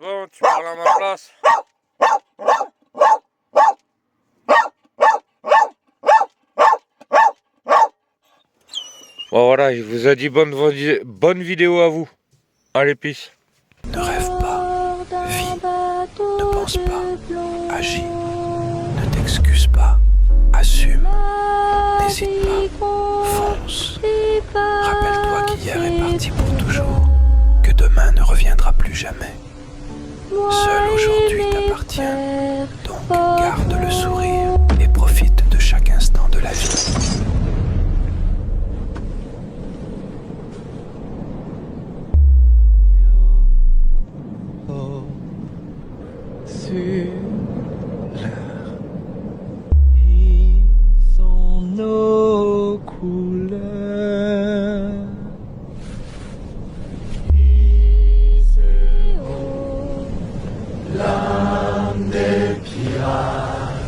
Bon, tu parles à ma place. Bon voilà, il vous a dit bonne vidéo à vous. Allez, peace. Ne rêve pas, vis, ne pense pas, agis, ne t'excuse pas, assume, n'hésite pas, fonce. Rappelle-toi qu'hier est parti pour toujours, que demain ne reviendra plus jamais. Seul aujourd'hui t'appartient, donc garde le sourire et profite de chaque instant de la vie. Sur l'air, ils sont nos couleurs. Iseo, l'âme des pirates,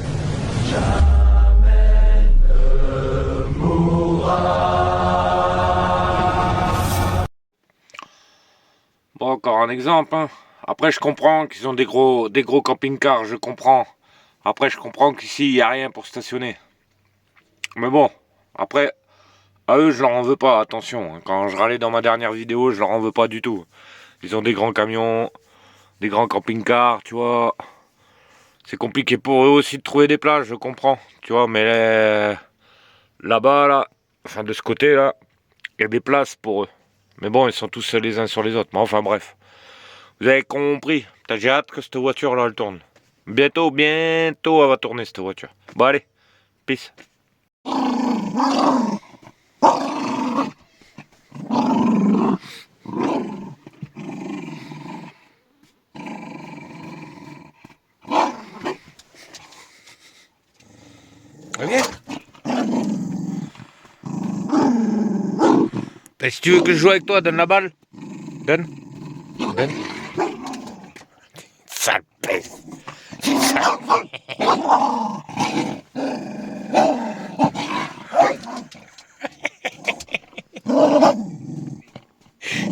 jamais ne mourra. Bon, encore un exemple, hein. Après, je comprends qu'ils ont des gros camping-cars, je comprends. Après, je comprends qu'ici, il n'y a rien pour stationner. Mais bon, après, à eux, je leur en veux pas, attention. Quand je râlais dans ma dernière vidéo, je leur en veux pas du tout. Ils ont des grands camions, des grands camping-cars, tu vois. C'est compliqué pour eux aussi de trouver des places, je comprends. Tu vois, mais là-bas, là, enfin de ce côté-là, il y a des places pour eux. Mais bon, ils sont tous les uns sur les autres. Mais enfin, bref. Vous avez compris. J'ai hâte que cette voiture-là, elle tourne. Bientôt, elle va tourner, cette voiture. Bon, allez. Peace. Ok. Et si tu veux que je joue avec toi, donne la balle. Donne. Donne. Sale peste.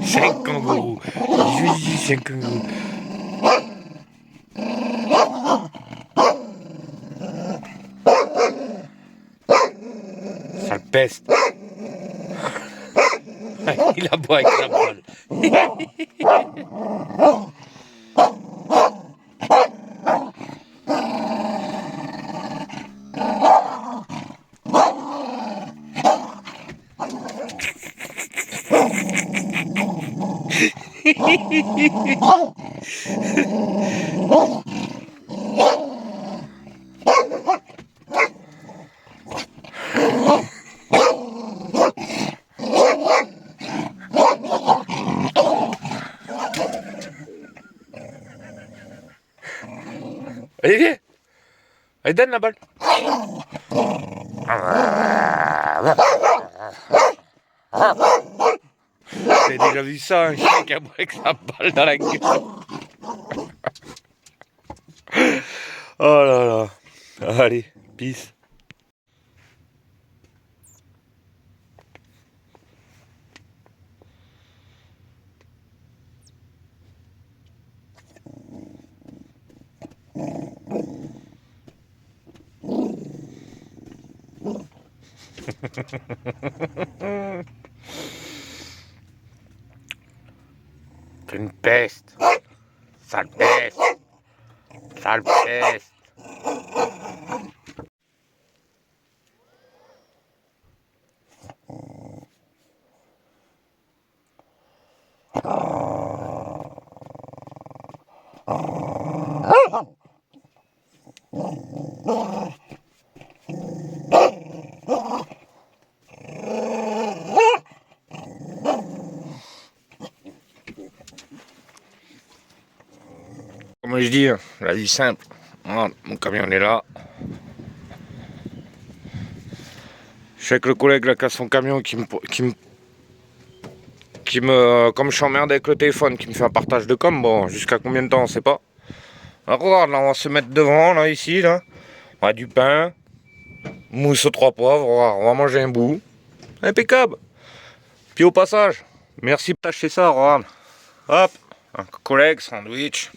C'est un kangourou. C'est un kangourou. Sale peste. Il aboie avec la balle. Allez, viens. Allez, donne la balle. J'ai déjà vu ça, un chien qui aboie avec sa balle dans la gueule. Oh là là. Allez, peace. C'est une peste. Sale peste. Sale peste. Comme je dis, la vie simple. Voilà, mon camion est là. Je sais que le collègue là qui a son camion comme je suis emmerdé avec le téléphone, qui me fait un partage de com, bon, jusqu'à combien de temps on sait pas. Alors regarde, là on va se mettre devant, là, ici, là. On a du pain, mousse aux 3 poivres, on va manger un bout. Impeccable. Puis au passage, merci de tâcher ça, regarde. Hop, Un collègue, sandwich.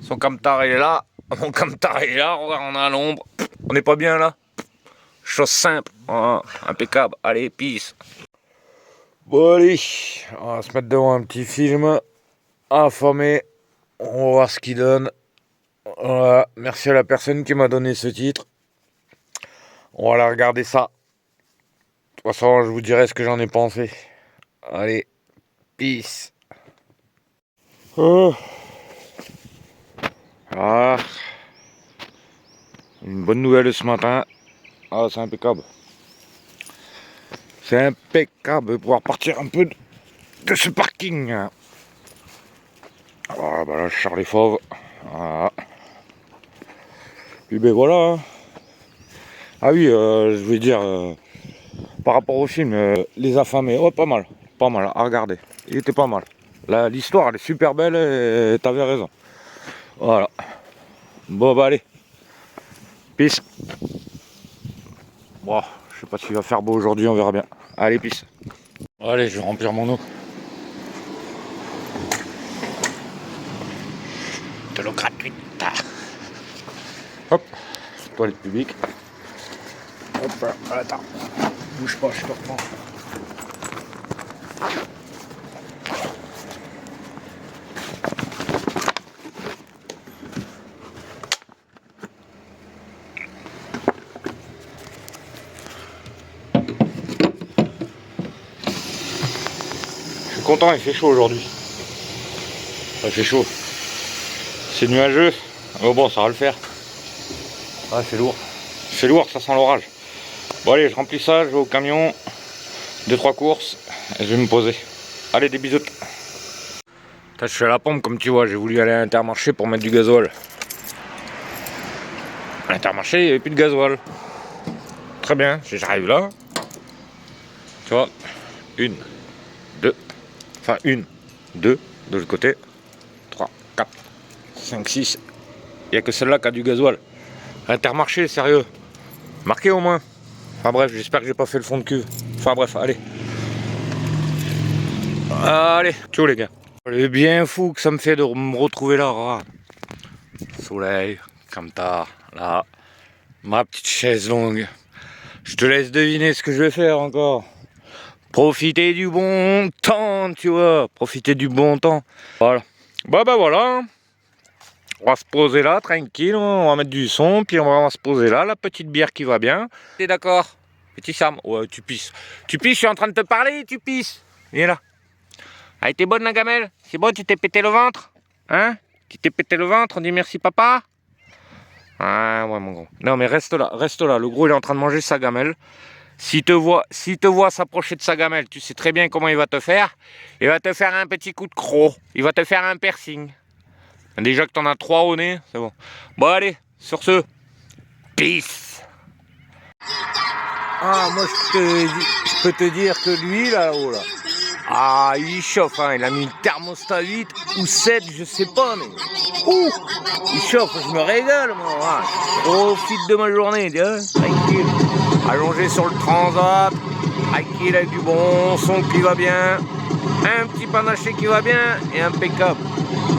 Son camtar il est là. Mon camtar il est là. Regarde, on est à l'ombre. On n'est pas bien là. Chose simple. Voilà, impeccable. Allez, peace. Bon allez, on va se mettre devant un petit film. Affamé. On va voir ce qu'il donne. Voilà. Merci à la personne qui m'a donné ce titre. On va aller regarder ça. De toute façon, je vous dirai ce que j'en ai pensé. Allez, peace. Oh. Ah. Une bonne nouvelle ce matin. Ah, c'est impeccable. C'est impeccable de pouvoir partir un peu de ce parking. Ah, bah là, Charles Fauve. Voilà. Puis ben voilà. Hein. Ah oui, je voulais dire, par rapport au film, Les Affamés, oh, pas mal, à regarder. Il était pas mal. L'histoire, elle est super belle et t'avais raison. Voilà. Bon, bah allez. Peace. Bon, je sais pas s'il va faire beau aujourd'hui, on verra bien. Allez, peace. Allez, je vais remplir mon eau. De l'eau gratuite. Hop, toilette publique. Hop, attends. Bouge pas, je te reprends. Je suis content, il fait chaud aujourd'hui. Il fait chaud. C'est nuageux. Mais bon, ça va le faire. Ah, c'est lourd. C'est lourd, ça sent l'orage. Bon allez, je remplis ça, je vais au camion. 2-3 courses. Et je vais me poser. Allez, des bisous. Je suis à la pompe comme tu vois, j'ai voulu aller à l'Intermarché pour mettre du gasoil. À l'Intermarché, il n'y avait plus de gasoil. Très bien, j'arrive là. Tu vois, 1, 2, enfin 1, 2, de l'autre côté, 3, 4, 5, 6. Il n'y a que celle-là qui a du gasoil. Intermarché, sérieux. Marqué au moins. Enfin bref, j'espère que j'ai pas fait le fond de cuve. Enfin bref, allez. Allez, ciao les gars. C'est bien fou que ça me fait de me retrouver là. Regarde. Soleil, comme ça, là. Ma petite chaise longue. Je te laisse deviner ce que je vais faire encore. Profiter du bon temps, tu vois. Profiter du bon temps. Voilà. Bah voilà. On va se poser là, tranquille. On va mettre du son, puis on va se poser là. La petite bière qui va bien. T'es d'accord? Petit Sam. Ouais, tu pisses. Tu pisses, je suis en train de te parler, tu pisses. Viens là. Ah, t'es bonne la gamelle? C'est bon, tu t'es pété le ventre? Hein? Tu t'es pété le ventre, on dit merci papa? Ah ouais mon gros. Non mais reste là. Le gros il est en train de manger sa gamelle. S'il te voit s'approcher de sa gamelle, tu sais très bien comment il va te faire. Il va te faire un petit coup de croc. Il va te faire un piercing. Déjà que t'en as 3 au nez, c'est bon. Bon allez, sur ce, peace. Ah moi je peux te dire que lui là-haut là. Ah, il chauffe, hein. Il a mis une thermostat 8 ou 7, je sais pas, mais... Ouh, il chauffe, je me régale, moi. Ah, je profite de ma journée, tu vois, tranquille. Allongé sur le transat, tranquille avec du bon son qui va bien, un petit panaché qui va bien et impeccable.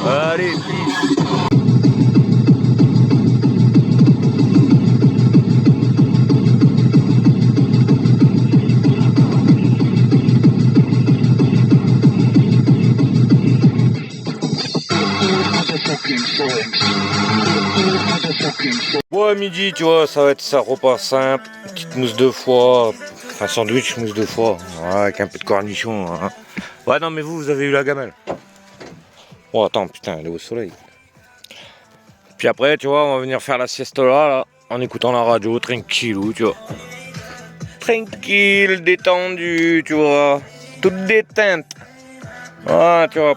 Allez, peace. Bon, à midi, tu vois, ça va être ça, repas simple, petite mousse de foie, enfin sandwich mousse de foie, ouais, avec un peu de cornichon. Hein. Ouais, non, mais vous avez eu la gamelle. Oh, attends, putain, elle est au soleil. Puis après, tu vois, on va venir faire la sieste là, en écoutant la radio, tranquillou, tu vois. Tranquille, détendu, tu vois, toute déteinte. Ah, tu vois,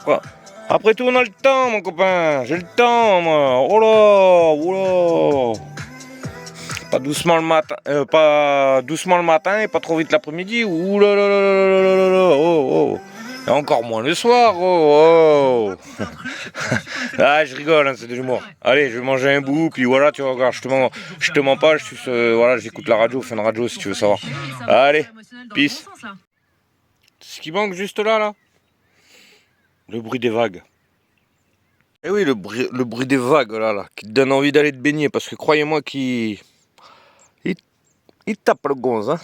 après tout, on a le temps, mon copain. J'ai le temps, moi. Oh là, oh là. Pas doucement le matin, et pas trop vite l'après-midi. Ouh là là là là là là là. Oh oh. Et encore moins le soir. Oh oh. Ah, je rigole, hein, c'est de l'humour. Allez, je vais manger un bout, puis voilà, tu vois, regarde, je te mens pas, voilà, j'écoute la radio, fais une radio si tu veux savoir. Allez, peace. Ce qui manque juste là. Le bruit des vagues. Et oui, le bruit des vagues là, qui te donne envie d'aller te baigner, parce que croyez-moi qu'il il tape le gonze, hein.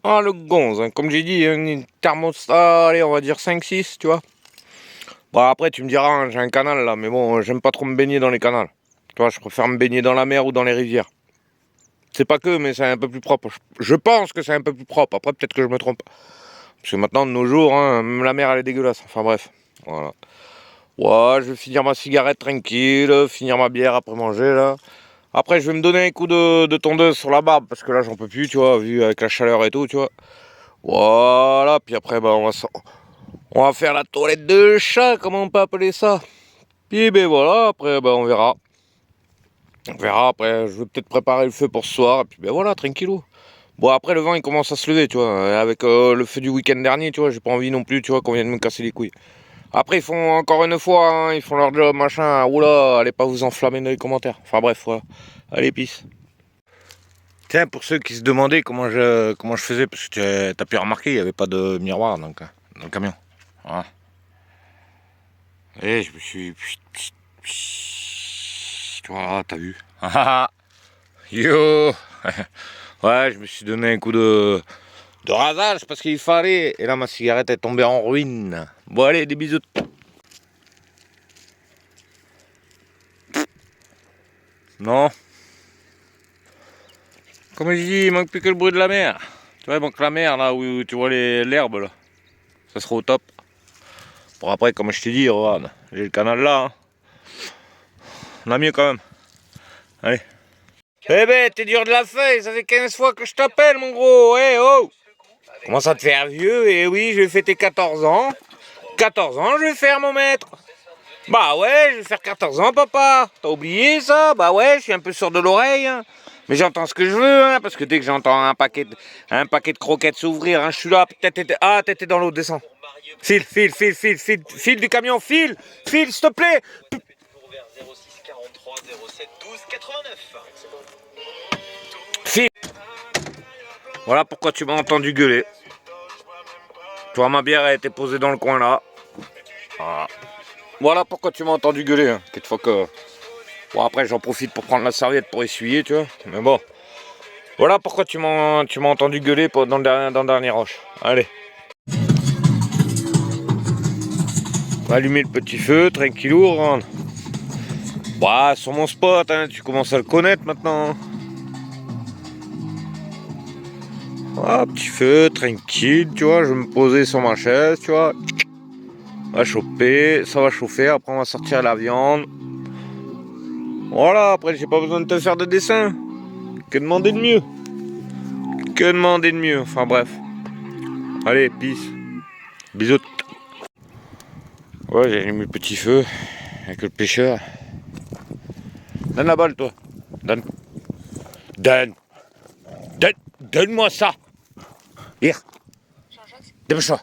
Ah, le gonze, hein. Comme j'ai dit, un thermostat, allez, on va dire 5-6, tu vois. Bon, après, tu me diras, hein, j'ai un canal là, mais bon, j'aime pas trop me baigner dans les canals. Tu vois, je préfère me baigner dans la mer ou dans les rivières. C'est pas que, mais c'est un peu plus propre. Je pense que c'est un peu plus propre. Après, peut-être que je me trompe. Parce que maintenant, de nos jours, hein, même la mer, elle est dégueulasse. Enfin bref, voilà. Ouais, je vais finir ma cigarette tranquille, finir ma bière après manger, là. Après, je vais me donner un coup de tondeuse sur la barbe, parce que là, j'en peux plus, tu vois, vu avec la chaleur et tout, tu vois. Voilà, puis après, bah, on va faire la toilette de chat, comment on peut appeler ça. Puis, ben voilà, après, bah, on verra. On verra, après, je vais peut-être préparer le feu pour ce soir, et puis, ben voilà, tranquillou. Bon, après, le vent, il commence à se lever, tu vois. Avec le feu du week-end dernier, tu vois, j'ai pas envie non plus, tu vois, qu'on vienne me casser les couilles. Après, ils font encore une fois, hein, ils font leur job, machin. Oula, allez pas vous enflammer dans les commentaires. Enfin bref, voilà. Allez, peace. Tiens, pour ceux qui se demandaient comment je faisais, parce que t'as pu remarquer, il n'y avait pas de miroir dans le camion. Voilà. Et je me suis... Voilà, t'as vu. Yo. Ouais, je me suis donné un coup de rasage parce qu'il fallait. Et là, ma cigarette est tombée en ruine. Bon, allez, des bisous. Non. Comme je dis, il manque plus que le bruit de la mer. Tu vois, il manque la mer là où tu vois l'herbe là. Ça sera au top. Bon, après, comme je t'ai dit, regarde, j'ai le canal là. Hein. On a mieux quand même. Allez. Eh ben, t'es dur de la feuille, ça fait 15 fois que je t'appelle, mon gros. Eh oh! Commence à te faire vieux, et oui, je vais fêter 14 ans. 14 ans, je vais faire, mon maître. Bah ouais, je vais faire 14 ans, papa. T'as oublié ça? Bah ouais, je suis un peu sourd de l'oreille. Hein. Mais j'entends ce que je veux, hein, parce que dès que j'entends un paquet de croquettes s'ouvrir, hein, je suis là. T'étais dans l'eau, descends. File du camion, file, s'il te plaît. File. Voilà pourquoi tu m'as entendu gueuler. Tu vois, ma bière a été posée dans le coin là. Voilà pourquoi tu m'as entendu gueuler. Hein. Quelquefois que... Bon, après, j'en profite pour prendre la serviette pour essuyer, tu vois. Mais bon. Voilà pourquoi tu m'as entendu gueuler dans le dernier roche. Allez. On va allumer le petit feu, tranquillou. Bah, sur mon spot, hein, tu commences à le connaître maintenant. Ah, petit feu, tranquille, tu vois. Je vais me poser sur ma chaise, tu vois. On va choper, ça va chauffer. Après, on va sortir la viande. Voilà, après, j'ai pas besoin de te faire de dessin. Que demander de mieux? Que demander de mieux? Enfin, bref. Allez, peace. Bisous. Ouais, j'ai allumé le petit feu avec le pêcheur. Donne la balle, toi. Donne. Donne-moi ça. Hier. Dépêche-toi.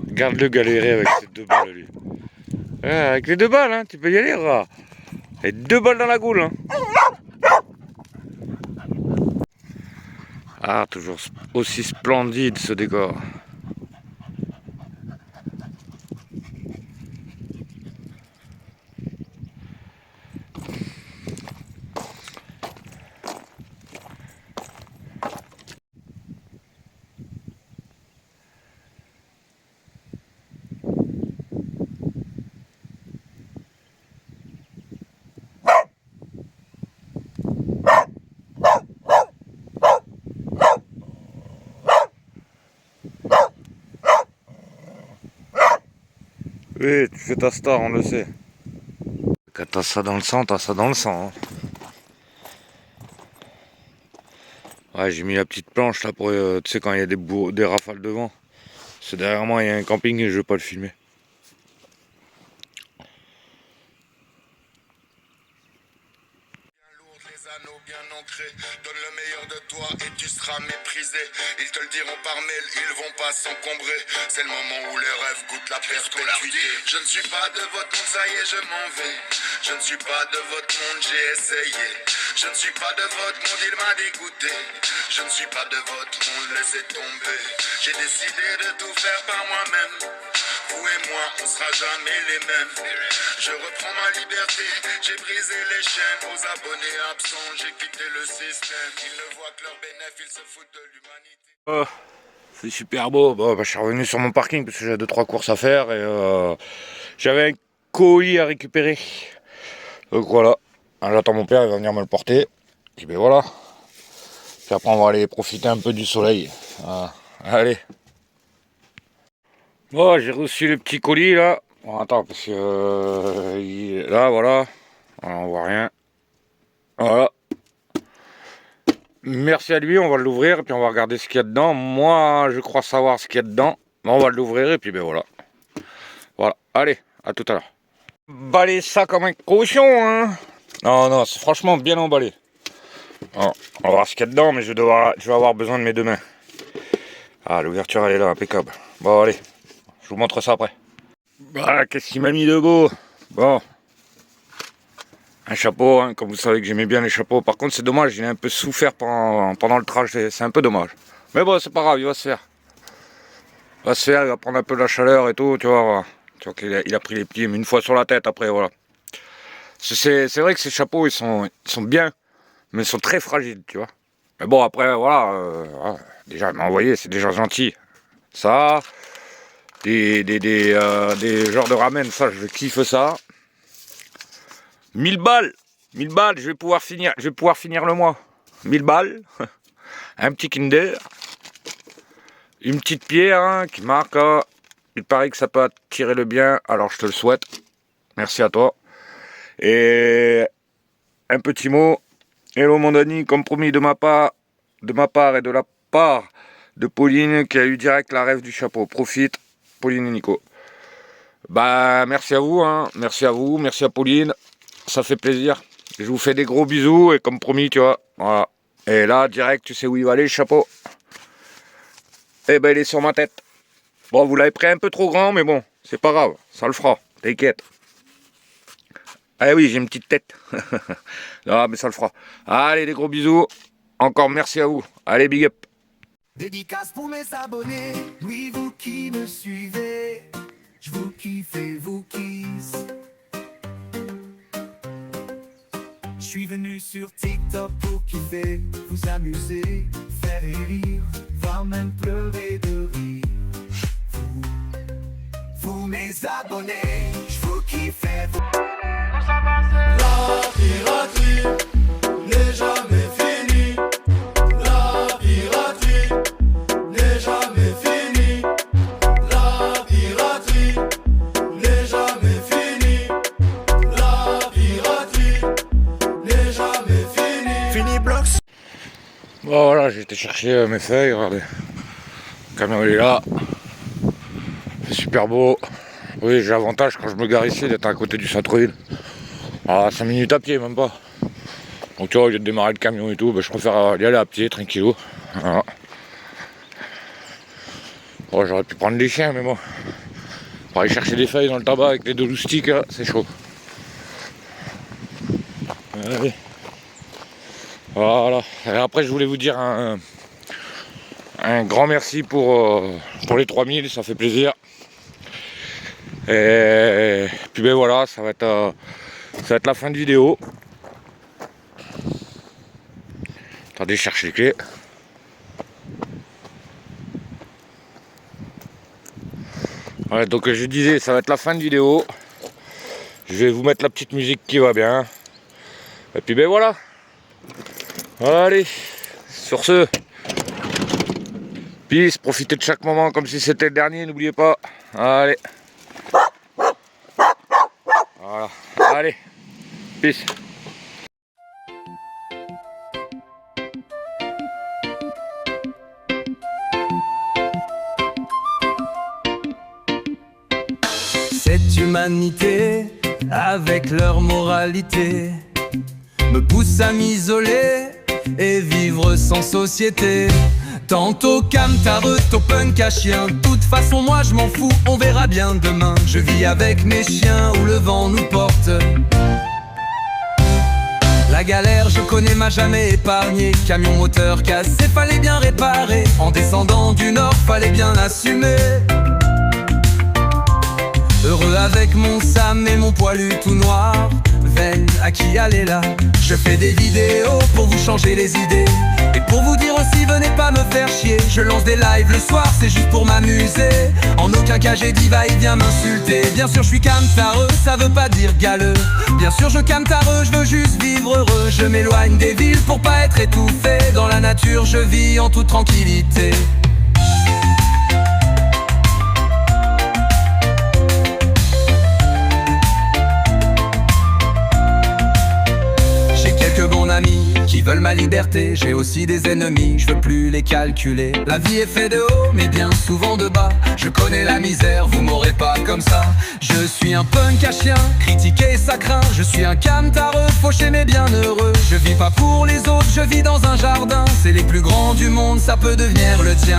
Regarde-le galérer avec ces 2 balles, lui. Avec les 2 balles, hein, tu peux y aller, rat. Et 2 balles dans la goule, hein. Ah, toujours aussi splendide ce décor. Oui, tu fais ta star, on le sait. Quand t'as ça dans le sang, t'as ça dans le sang. Hein. Ouais, j'ai mis la petite planche là pour, tu sais, quand il y a des rafales de vent. C'est derrière moi, il y a un camping et je veux pas le filmer. secret. Donne le meilleur de toi et tu seras méprisé. Ils te le diront par mail, ils vont pas s'encombrer. C'est le moment où les rêves goûtent la perpétuité. Je ne suis pas de votre monde, ça y est, je m'en vais. Je ne suis pas de votre monde, j'ai essayé. Je ne suis pas de votre monde, il m'a dégoûté. Je ne suis pas de votre monde, laissez tomber. J'ai décidé de tout faire par moi-même. Vous et moi, on sera jamais les mêmes. Je reprends ma liberté, j'ai brisé les chaînes. Aux abonnés absents, j'ai quitté le système. Ils ne voient que leurs bénéfices, ils se foutent de l'humanité. C'est super beau. Bon, je suis revenu sur mon parking parce que j'avais 2-3 courses à faire et j'avais un colis à récupérer. Donc voilà. J'attends mon père, il va venir me le porter. Et ben voilà. Puis après, on va aller profiter un peu du soleil. Voilà. Allez. Bon, j'ai reçu le petit colis là. Bon, attends, parce que là, voilà. On voit rien. Voilà. Merci à lui, on va l'ouvrir et puis on va regarder ce qu'il y a dedans. Moi, je crois savoir ce qu'il y a dedans. Mais on va l'ouvrir et puis ben voilà. Voilà. Allez, à tout à l'heure. Emballer ça comme un cochon, hein. Non, c'est franchement bien emballé. Alors, on va voir ce qu'il y a dedans, mais je vais avoir besoin de mes deux mains. Ah, l'ouverture, elle est là, impeccable. Bon, allez. Je vous montre ça après. Bah, qu'est-ce qu'il m'a mis de beau? Bon. Un chapeau, hein, comme vous savez que j'aimais bien les chapeaux. Par contre, c'est dommage, il a un peu souffert pendant le trajet. C'est un peu dommage. Mais bon, c'est pas grave, il va se faire. Il va se faire, il va prendre un peu de la chaleur et tout, tu vois. Voilà. Tu vois qu'il a pris les pieds, mais une fois sur la tête après, voilà. C'est vrai que ces chapeaux, ils sont bien, mais ils sont très fragiles, tu vois. Mais bon, après, voilà. Déjà, il m'a envoyé, c'est déjà gentil. Ça... Des genres de ramen, ça je kiffe ça. 1000 balles, je vais pouvoir finir le mois. 1000 balles, un petit Kinder, une petite pierre hein, qui marque. Il paraît que ça peut attirer le bien, alors je te le souhaite. Merci à toi. Et un petit mot. Hello mon Dani, comme promis de ma part et de la part de Pauline qui a eu direct la rêve du chapeau. Profite. Pauline et Nico. Bah merci à vous, hein. Merci à Pauline, ça fait plaisir. Je vous fais des gros bisous et comme promis, tu vois, voilà. Et là, direct, tu sais où il va aller le chapeau. Eh ben il est sur ma tête. Bon, vous l'avez pris un peu trop grand, mais bon, c'est pas grave, ça le fera, t'inquiète. Ah oui, j'ai une petite tête. Non, mais ça le fera. Allez, des gros bisous. Encore merci à vous. Allez, big up. Dédicace pour mes abonnés, oui vous qui me suivez, je vous kiffe et vous kiss. Je suis venu sur TikTok pour kiffer, vous amuser, faire rire, voire même pleurer de rire. Vous mes abonnés, je vous kiffe et vous... La piraterie n'est jamais finie. La piraterie n'est jamais finie. La piraterie n'est jamais finie. La piraterie n'est jamais finie. Fini Blox. Bon voilà, j'ai été chercher mes feuilles, regardez. Le camion il est là. C'est super beau. Oui, j'ai l'avantage quand je me gare ici d'être à côté du centre-ville. À 5 minutes à pied, même pas. Donc tu vois, au lieu de démarrer le camion et tout, je préfère y aller à pied, tranquillou. Voilà. Bon, j'aurais pu prendre des chiens, mais bon. Pour aller chercher des feuilles dans le tabac avec les deux loustiques, c'est chaud. Allez. Voilà. Et après, je voulais vous dire un grand merci pour les 3000, ça fait plaisir. Et puis ben voilà, ça va être la fin de vidéo. Attendez, je cherche les clés. Voilà, donc je disais, ça va être la fin de vidéo. Je vais vous mettre la petite musique qui va bien. Et puis ben voilà. Allez, sur ce, peace, profitez de chaque moment comme si c'était le dernier, n'oubliez pas. Allez. Voilà, allez, peace. Cette humanité, avec leur moralité, me pousse à m'isoler et vivre sans société. Tantôt camtareux, tantôt punk à chien. Toute façon moi je m'en fous, on verra bien demain. Je vis avec mes chiens où le vent nous porte. La galère je connais m'a jamais épargné. Camion moteur cassé, fallait bien réparer. En descendant du nord, fallait bien assumer. Heureux avec mon Sam et mon poilu tout noir. Veine à qui aller là. Je fais des vidéos pour vous changer les idées. Et pour vous dire aussi, venez pas me faire chier. Je lance des lives le soir, c'est juste pour m'amuser. En aucun cas j'ai dit va et viens m'insulter. Bien sûr je suis camtareux, ça veut pas dire galeux. Bien sûr je camtareux, je veux juste vivre heureux. Je m'éloigne des villes pour pas être étouffé. Dans la nature je vis en toute tranquillité. Qui veulent ma liberté, j'ai aussi des ennemis, je veux plus les calculer. La vie est faite de haut, mais bien souvent de bas. Je connais la misère, vous m'aurez pas comme ça. Je suis un punk à chien, critiqué ça craint. Je suis un camtareux, fauché mais bien heureux. Je vis pas pour les autres, je vis dans un jardin. C'est les plus grands du monde, ça peut devenir le tien.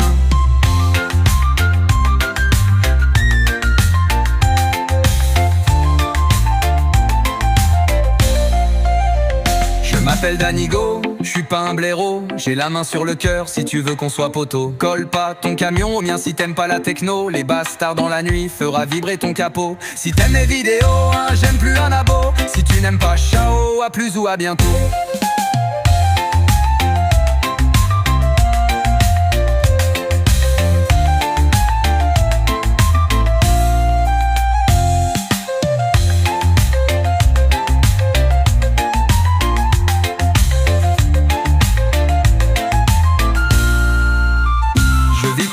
Je m'appelle Danigo, je suis pas un blaireau. J'ai la main sur le cœur si tu veux qu'on soit poteau. Colle pas ton camion au mien si t'aimes pas la techno. Les bastards dans la nuit fera vibrer ton capot. Si t'aimes les vidéos, hein, j'aime plus un abo. Si tu n'aimes pas, ciao, à plus ou à bientôt.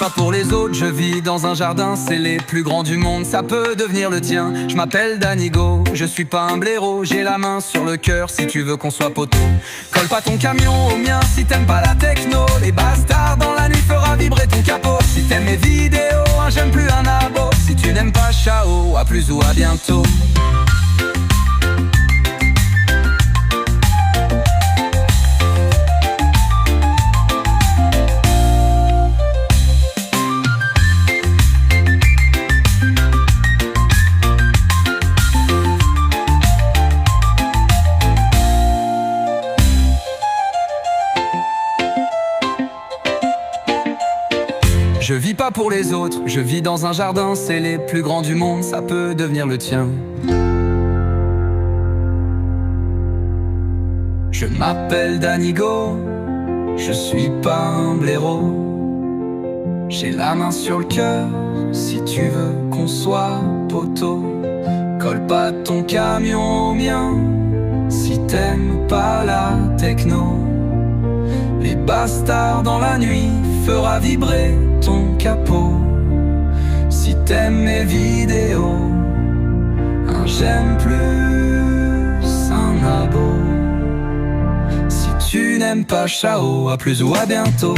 Pas pour les autres, je vis dans un jardin. C'est les plus grands du monde, ça peut devenir le tien. Je m'appelle Danigo, je suis pas un blaireau. J'ai la main sur le cœur si tu veux qu'on soit poteau. Colle pas ton camion au mien si t'aimes pas la techno. Les bastards dans la nuit fera vibrer ton capot. Si t'aimes mes vidéos, hein, j'aime plus un abo. Si tu n'aimes pas, ciao, à plus ou à bientôt. Je vis pas pour les autres, je vis dans un jardin. C'est les plus grands du monde, ça peut devenir le tien. Je m'appelle Danigo, je suis pas un blaireau. J'ai la main sur le cœur, si tu veux qu'on soit poteau. Colle pas ton camion au mien, si t'aimes pas la techno. Les bastards dans la nuit fera vibrer ton capot. Si t'aimes mes vidéos, un j'aime plus un abo. Si tu n'aimes pas, ciao, à plus ou à bientôt.